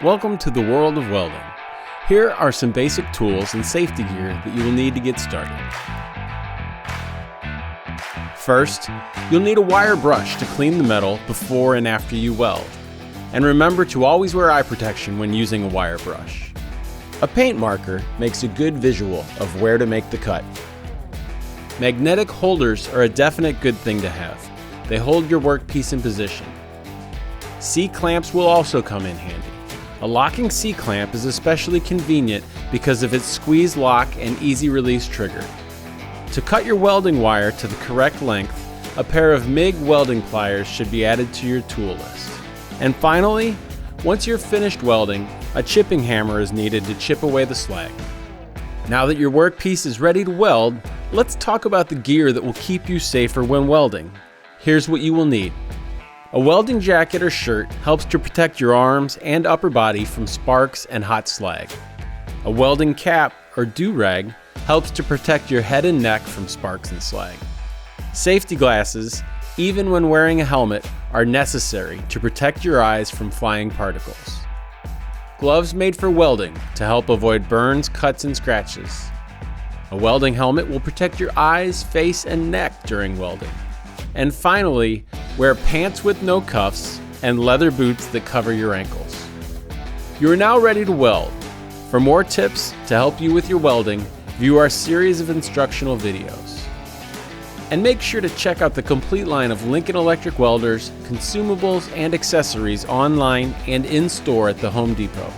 Welcome to the world of welding. Here are some basic tools and safety gear that you will need to get started. First, you'll need a wire brush to clean the metal before and after you weld. And remember to always wear eye protection when using a wire brush. A paint marker makes a good visual of where to make the cut. Magnetic holders are a definite good thing to have. They hold your workpiece in position. C-clamps will also come in handy. A locking C-clamp is especially convenient because of its squeeze lock and easy release trigger. To cut your welding wire to the correct length, a pair of MIG welding pliers should be added to your tool list. And finally, once you're finished welding, a chipping hammer is needed to chip away the slag. Now that your workpiece is ready to weld, let's talk about the gear that will keep you safer when welding. Here's what you will need. A welding jacket or shirt helps to protect your arms and upper body from sparks and hot slag. A welding cap or do-rag helps to protect your head and neck from sparks and slag. Safety glasses, even when wearing a helmet, are necessary to protect your eyes from flying particles. Gloves made for welding to help avoid burns, cuts, and scratches. A welding helmet will protect your eyes, face, and neck during welding. And finally, wear pants with no cuffs and leather boots that cover your ankles. You are now ready to weld. For more tips to help you with your welding, view our series of instructional videos. And make sure to check out the complete line of Lincoln Electric welders, consumables, and accessories online and in store at the Home Depot.